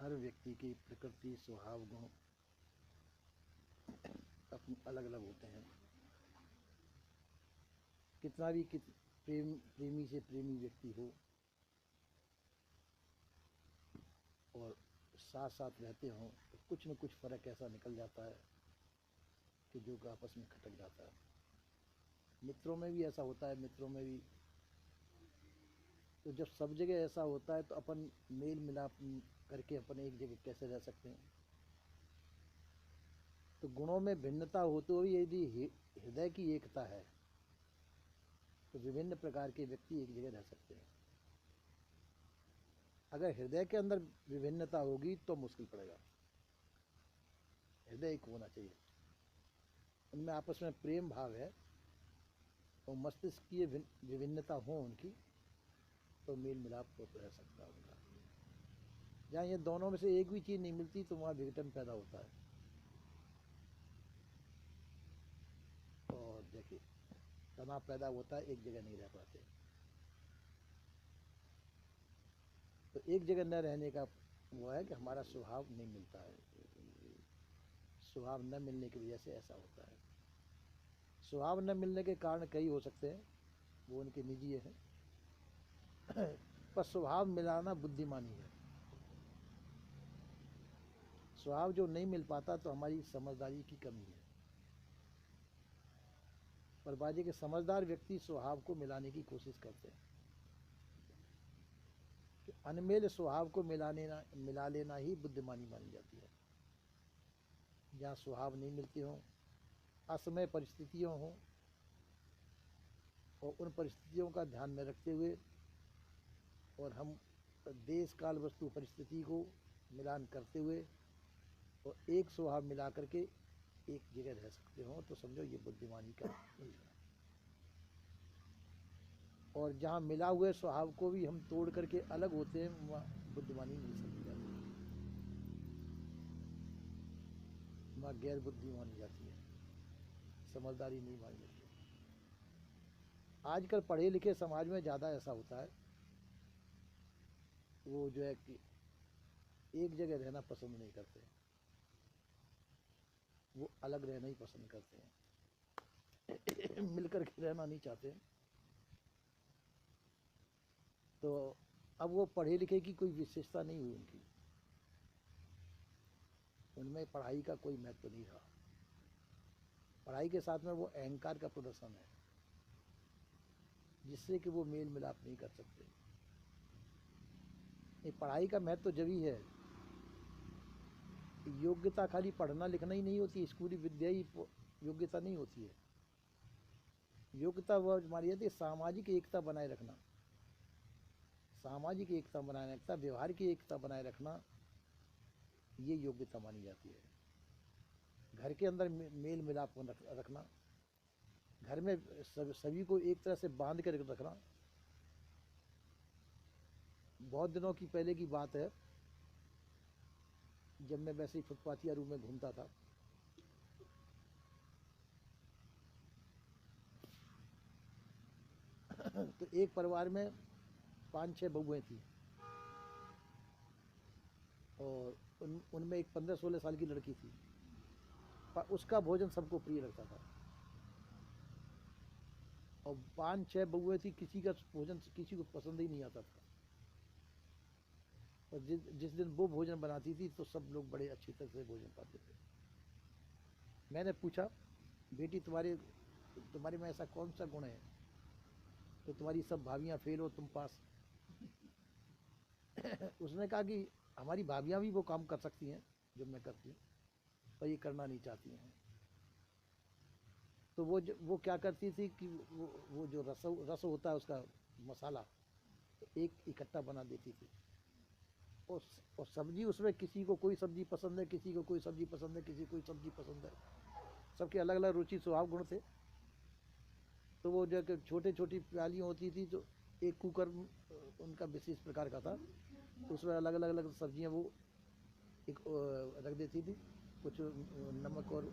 हर व्यक्ति की प्रकृति स्वभाव गुण अपने अलग अलग होते हैं। कितना भी प्रेमी से प्रेमी व्यक्ति हो और साथ साथ रहते हों तो कुछ न कुछ फ़र्क ऐसा निकल जाता है कि जो आपस में खटक जाता है। मित्रों में भी ऐसा होता है, मित्रों में भी। तो जब सब जगह ऐसा होता है तो अपन मेल मिलाप करके अपन एक जगह कैसे रह सकते हैं। तो गुणों में भिन्नता होते हुए यदि हृदय की एकता है तो विभिन्न प्रकार के व्यक्ति एक जगह रह सकते हैं। अगर हृदय के अंदर विभिन्नता होगी तो मुश्किल पड़ेगा। हृदय एक होना चाहिए, उनमें आपस में प्रेम भाव है और मस्तिष्क की विभिन्नता हो उनकी तो मेल मिलाप हो तो रह सकता है उनका। जहाँ ये दोनों में से एक भी चीज़ नहीं मिलती तो वहाँ विघटन पैदा होता है। और देखिए तनाव पैदा होता है, एक जगह नहीं रह पाते। तो एक जगह न रहने का वो है कि हमारा स्वभाव नहीं मिलता है। स्वभाव न मिलने की वजह से ऐसा होता है। स्वभाव न मिलने के कारण कई हो सकते हैं, वो उनके निजी है। पर स्वभाव मिलाना बुद्धिमानी है। स्वभाव जो नहीं मिल पाता तो हमारी समझदारी की कमी है। पर बाजे के समझदार व्यक्ति स्वभाव को मिलाने की कोशिश करते हैं। कि अनमेल स्वभाव को मिला लेना ही बुद्धिमानी मानी जाती है। जहाँ स्वभाव नहीं मिलते हों, असमय परिस्थितियों हों और उन परिस्थितियों का ध्यान में रखते हुए और हम देश काल वस्तु परिस्थिति को मिलान करते हुए और एक स्वभाव मिला करके एक जगह रह सकते हो तो समझो ये बुद्धिमानी का है। और जहाँ मिला हुए स्वभाव को भी हम तोड़ करके अलग होते हैं वहाँ बुद्धिमानी नहीं समझी जाती, वहाँ गैर बुद्धि मानी जाती है, समझदारी नहीं मानी जाती। आजकल पढ़े लिखे समाज में ज़्यादा ऐसा होता है, वो जो है कि एक जगह रहना पसंद नहीं करते, वो अलग रहना ही पसंद करते हैं। मिलकर के रहना नहीं चाहते। तो अब वो पढ़े लिखे की कोई विशेषता नहीं हुई उनकी, उनमें पढ़ाई का कोई महत्व नहीं रहा। पढ़ाई के साथ में वो अहंकार का प्रदर्शन है जिससे कि वो मेल मिलाप नहीं कर सकते। ये पढ़ाई का महत्व जब ही है, योग्यता खाली पढ़ना लिखना ही नहीं होती, स्कूली विद्या ही योग्यता नहीं होती है। योग्यता वह हमारी है सामाजिक एकता बनाए रखना, सामाजिक एकता बनाए रखना, व्यवहार की एकता बनाए रखना, ये योग्यता मानी जाती है। घर के अंदर मेल मिलाप रखना, घर में सभी को एक तरह से बांध कर रखना। बहुत दिनों की पहले की बात है, जब मैं वैसे ही फुटपाथिया रूम में घूमता था तो एक परिवार में 5-6 बहुएँ थी और उनमें एक 15-16 साल की लड़की थी, पर उसका भोजन सबको प्रिय लगता था। और 5-6 बहुएँ थी, किसी का भोजन किसी को पसंद ही नहीं आता था। और जिस दिन वो भोजन बनाती थी तो सब लोग बड़े अच्छी तरह से भोजन पाते थे। मैंने पूछा, बेटी तुम्हारे में ऐसा कौन सा गुण है तो तुम्हारी सब भाभियाँ फेल हो तुम पास? उसने कहा कि हमारी भाभियाँ भी वो काम कर सकती हैं जो मैं करती हूँ, पर ये करना नहीं चाहती हैं। तो वो क्या करती थी कि वो जो रस होता है उसका मसाला एक इकट्ठा बना देती थी। और सब्जी उसमें किसी को कोई सब्जी पसंद है, किसी को कोई सब्जी पसंद है, किसी को कोई सब्जी पसंद है, सबके अलग अलग रुचि स्वभाव गुण थे। तो वो जो छोटे छोटी प्यालियाँ होती थी तो एक कुकर उनका विशेष प्रकार का था, तो उसमें अलग अलग अलग सब्जियाँ वो एक रख देती थी, कुछ नमक और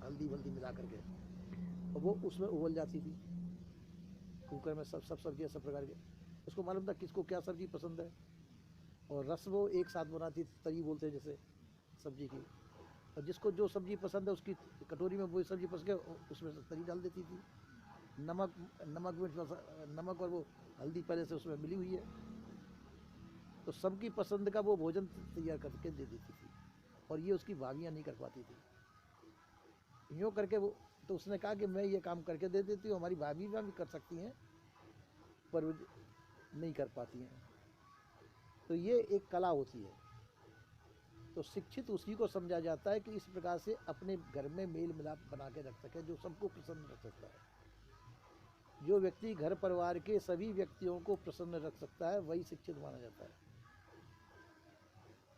हल्दी वल्दी मिला करके, और वो उसमें उबल जाती थी कुकर में। सब सब सब्जियाँ सब प्रकार के, उसको मालूम था किसको क्या सब्जी पसंद है। और रस वो एक साथ बनाती थी, तरी बोलते हैं जैसे सब्जी की, और जिसको जो सब्जी पसंद है उसकी कटोरी में वो सब्जी पसंद है उसमें से तरी डाल देती थी। नमक नमक मिर्च नमक और वो हल्दी पहले से उसमें मिली हुई है, तो सबकी पसंद का वो भोजन तैयार करके दे देती थी, और ये उसकी भाभियाँ नहीं कर पाती थी। यूँ करके वो, तो उसने कहा कि मैं ये काम करके दे देती हूँ, हमारी भाभियाँ भी कर सकती हैं पर वो नहीं कर पाती हैं। तो ये एक कला होती है। तो शिक्षित उसी को समझा जाता है कि इस प्रकार से अपने घर में मेल मिलाप बना के रख सके, जो सबको प्रसन्न रख सकता है। जो व्यक्ति घर परिवार के सभी व्यक्तियों को प्रसन्न रख सकता है वही शिक्षित माना जाता है।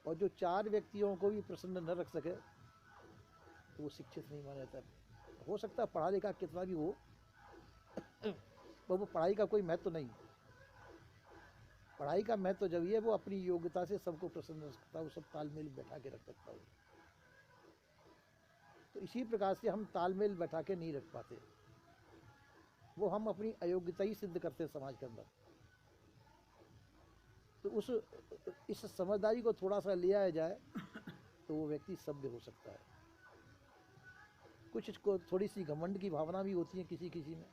और जो 4 व्यक्तियों को भी प्रसन्न न रख सके तो वो शिक्षित नहीं माना जाता। हो सकता है पढ़ा लिखा कितना भी हो पर वो पढ़ाई का कोई महत्व नहीं। पढ़ाई का महत्व जब ये वो अपनी योग्यता से सबको प्रसन्न रख सकता है, वो सब तालमेल बैठा के रख सकता है। तो इसी प्रकार से हम तालमेल बैठा के नहीं रख पाते, वो हम अपनी अयोग्यता ही सिद्ध करते हैं समाज के अंदर। तो इस समझदारी को थोड़ा सा लिया जाए तो वो व्यक्ति सभ्य हो सकता है। कुछ को थोड़ी सी घमंड की भावना भी होती है किसी किसी में,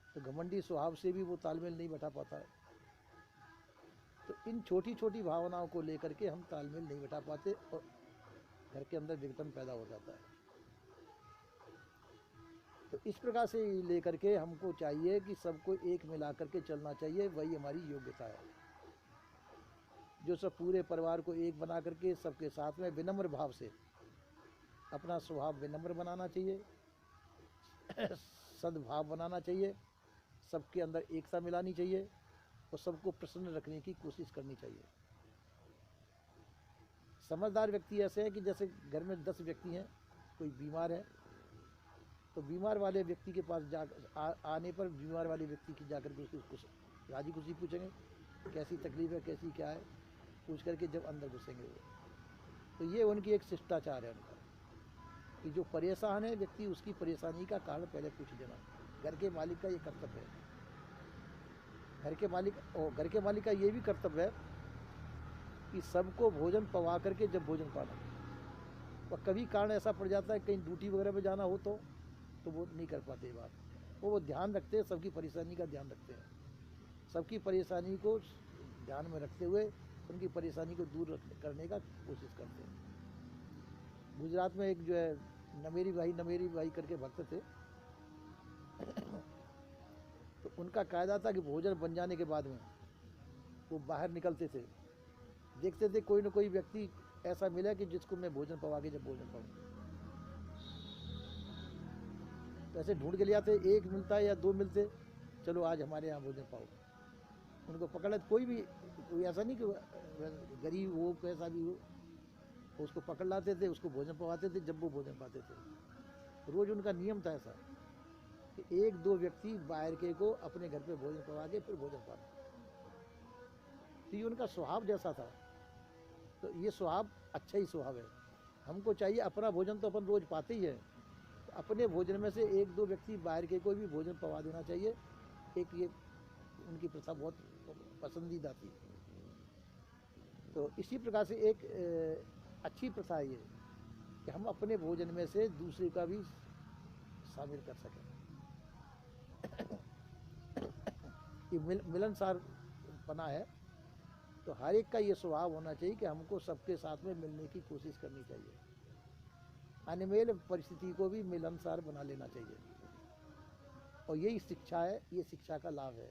तो घमंडी स्वभाव से भी वो तालमेल नहीं बैठा पाता है। तो इन छोटी छोटी भावनाओं को लेकर के हम तालमेल नहीं बैठा पाते और घर के अंदर विघटन पैदा हो जाता है। तो इस प्रकार से लेकर के हमको चाहिए कि सबको एक मिला करके चलना चाहिए, वही हमारी योग्यता है। जो सब पूरे परिवार को एक बना करके सबके साथ में विनम्र भाव से अपना स्वभाव विनम्र बनाना चाहिए, सद्भाव बनाना चाहिए, सबके अंदर एकता मिलानी चाहिए और सबको प्रसन्न रखने की कोशिश करनी चाहिए। समझदार व्यक्ति ऐसे हैं कि जैसे घर में 10 व्यक्ति हैं, कोई बीमार है तो बीमार वाले व्यक्ति के पास आने पर बीमार वाले व्यक्ति की जाकर के उसको राजी खुशी पूछेंगे कैसी तकलीफ है, कैसी क्या है, पूछ करके जब अंदर घुसेंगे वो। तो ये उनकी एक शिष्टाचार है उनका कि जो परेशान है व्यक्ति उसकी परेशानी का कारण पहले पूछ देना। घर के मालिक का ये कर्तव्य है। घर के मालिक का ये भी कर्तव्य है कि सबको भोजन पवा करके जब भोजन पाना। और कभी कारण ऐसा पड़ जाता है कहीं ड्यूटी वगैरह में जाना हो तो वो नहीं कर पाते ये बात। वो ध्यान रखते हैं, सबकी परेशानी का ध्यान रखते हैं, सबकी परेशानी को ध्यान में रखते हुए उनकी परेशानी को दूर करने का कोशिश करते हैं। गुजरात में एक जो है नमेरी भाई करके भक्त थे तो उनका कायदा था कि भोजन बन जाने के बाद में वो बाहर निकलते थे, देखते थे कोई ना कोई व्यक्ति ऐसा मिला कि जिसको मैं भोजन पवा के जब भोजन पाऊँ, तो ऐसे ढूंढ के ले आते, एक मिलता है या 2 मिलते, चलो आज हमारे यहाँ भोजन पाओ। उनको पकड़ कोई ऐसा नहीं कि गरीब हो कैसा भी हो, उसको पकड़ लाते थे, उसको भोजन पवाते थे जब वो भोजन पाते थे। रोज़ उनका नियम था ऐसा कि 1-2 व्यक्ति बाहर के को अपने घर पे भोजन पवा के फिर भोजन पाते। तो ये उनका स्वभाव जैसा था। तो ये स्वभाव अच्छा ही स्वभाव है। हमको चाहिए अपना भोजन तो अपन रोज़ पाते ही है, तो अपने भोजन में से 1-2 व्यक्ति बाहर के को भी भोजन पवा देना चाहिए। एक ये उनकी प्रथा बहुत पसंदीदा थी। तो इसी प्रकार से एक अच्छी प्रथा है ये कि हम अपने भोजन में से दूसरे का भी शामिल कर सकें। ये मिलनसार पना है। तो हर एक का ये स्वभाव होना चाहिए कि हमको सबके साथ में मिलने की कोशिश करनी चाहिए, अनिमेल परिस्थिति को भी मिलनसार बना लेना चाहिए। और यही शिक्षा है, ये शिक्षा का लाभ है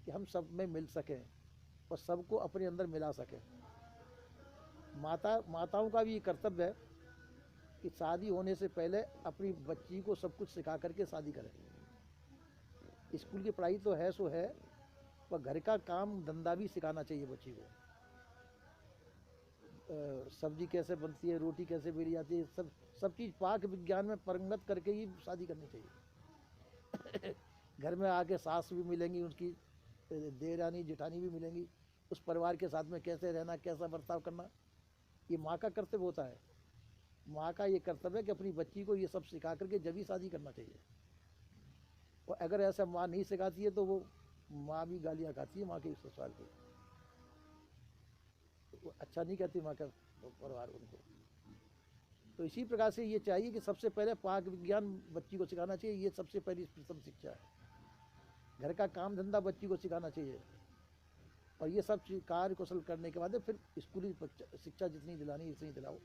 कि हम सब में मिल सकें और सबको अपने अंदर मिला सकें। माताओं का भी ये कर्तव्य है कि शादी होने से पहले अपनी बच्ची को सब कुछ सिखा करके शादी करें। स्कूल की पढ़ाई तो है सो है, पर घर का काम धंधा भी सिखाना चाहिए बच्ची को। सब्जी कैसे बनती है, रोटी कैसे बेली जाती है, सब चीज़ पाक विज्ञान में पारंगत करके ही शादी करनी चाहिए। घर में आके सास भी मिलेंगी, उसकी देरानी जेठानी भी मिलेंगी, उस परिवार के साथ में कैसे रहना, कैसा बर्ताव करना, ये माँ का कर्तव्य होता है। माँ का ये कर्तव्य है कि अपनी बच्ची को ये सब सिखा करके जब ही शादी करना चाहिए। और अगर ऐसा माँ नहीं सिखाती है तो वो माँ भी गालियाँ खाती है माँ के ससुराल की। वो अच्छा नहीं कहती माँ का परिवार उनको। तो इसी प्रकार से ये चाहिए कि सबसे पहले पाक विज्ञान बच्ची को सिखाना चाहिए, ये सबसे पहली प्रथम शिक्षा है। घर का काम धंधा बच्ची को सिखाना चाहिए, और ये सब चीज कार्य कौशल करने के बाद फिर स्कूली शिक्षा जितनी दिलानी इतनी दिलाओ।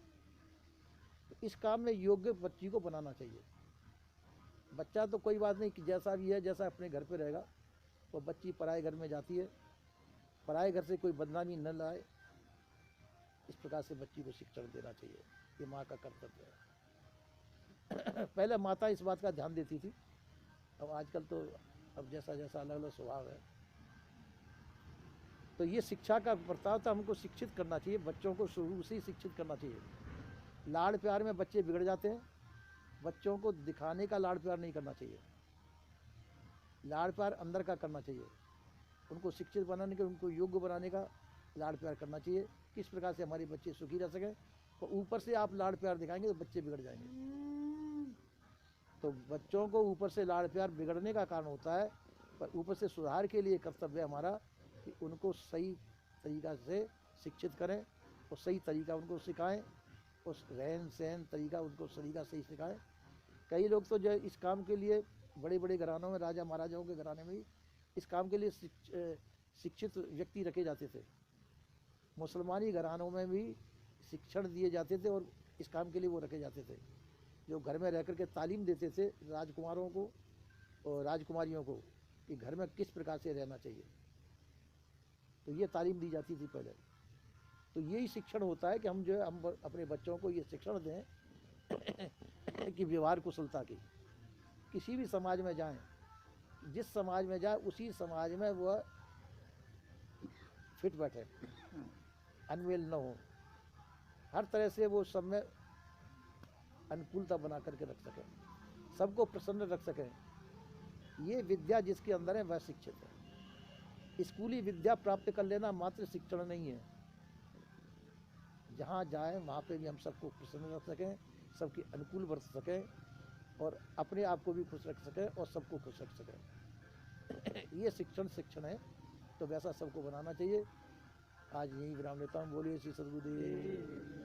तो इस काम में योग्य बच्ची को बनाना चाहिए। बच्चा तो कोई बात नहीं कि जैसा भी है, जैसा अपने घर पे रहेगा, वो बच्ची पराए घर में जाती है, पराए घर से कोई बदनामी न लाए, इस प्रकार से बच्ची को शिक्षण देना चाहिए, ये माँ का कर्तव्य है। पहले माता इस बात का ध्यान देती थी, अब आजकल तो अब जैसा जैसा अलग अलग स्वभाव है। तो ये शिक्षा का बर्ताव था, हमको शिक्षित करना चाहिए, बच्चों को शुरू से ही शिक्षित करना चाहिए। लाड़ प्यार में बच्चे बिगड़ जाते हैं, बच्चों को दिखाने का लाड़ प्यार नहीं करना चाहिए, लाड़ प्यार अंदर का करना चाहिए। उनको शिक्षित बनाने के, उनको योग्य बनाने का लाड़ प्यार करना चाहिए, किस प्रकार से हमारे बच्चे सुखी रह सकें। तो ऊपर से आप लाड़ प्यार दिखाएंगे तो बच्चे बिगड़ जाएंगे। तो बच्चों को ऊपर से लाड़ प्यार बिगड़ने का कारण होता है, पर ऊपर से सुधार के लिए कर्तव्य हमारा कि उनको सही तरीका से शिक्षित करें और सही तरीका उनको सिखाएं, उस रहन सहन तरीका उनको तरीका सही सिखाएं। कई लोग तो जो इस काम के लिए बड़े बड़े घरानों में, राजा महाराजाओं के घराने में भी इस काम के लिए शिक्षित व्यक्ति रखे जाते थे। मुसलमानी घरानों में भी शिक्षण दिए जाते थे और इस काम के लिए वो रखे जाते थे, जो घर में रह कर के तालीम देते थे राजकुमारों को और राजकुमारियों को कि घर में किस प्रकार से रहना चाहिए। तो ये तालीम दी जाती थी पहले। तो यही शिक्षण होता है कि हम जो है हम अपने बच्चों को ये शिक्षण दें कि व्यवहार कुशलता की। किसी भी समाज में जाएं, जिस समाज में जाए उसी समाज में वह फिट बैठे, अनमेल न हो, हर तरह से वो सब में अनुकूलता बना करके रख सकें, सबको प्रसन्न रख सकें। ये विद्या जिसके अंदर है वह शिक्षित है। स्कूली विद्या प्राप्त कर लेना मात्र शिक्षण नहीं है। जहाँ जाएं वहाँ पे भी हम सबको प्रसन्न रख सकें, सबके अनुकूल बरत सकें और अपने आप को भी खुश रख सकें और सबको खुश रख सकें। ये शिक्षण है, तो वैसा सबको बनाना चाहिए। आज यही विराम लेता हूँ। बोलिए श्री सद्गुरुदेव।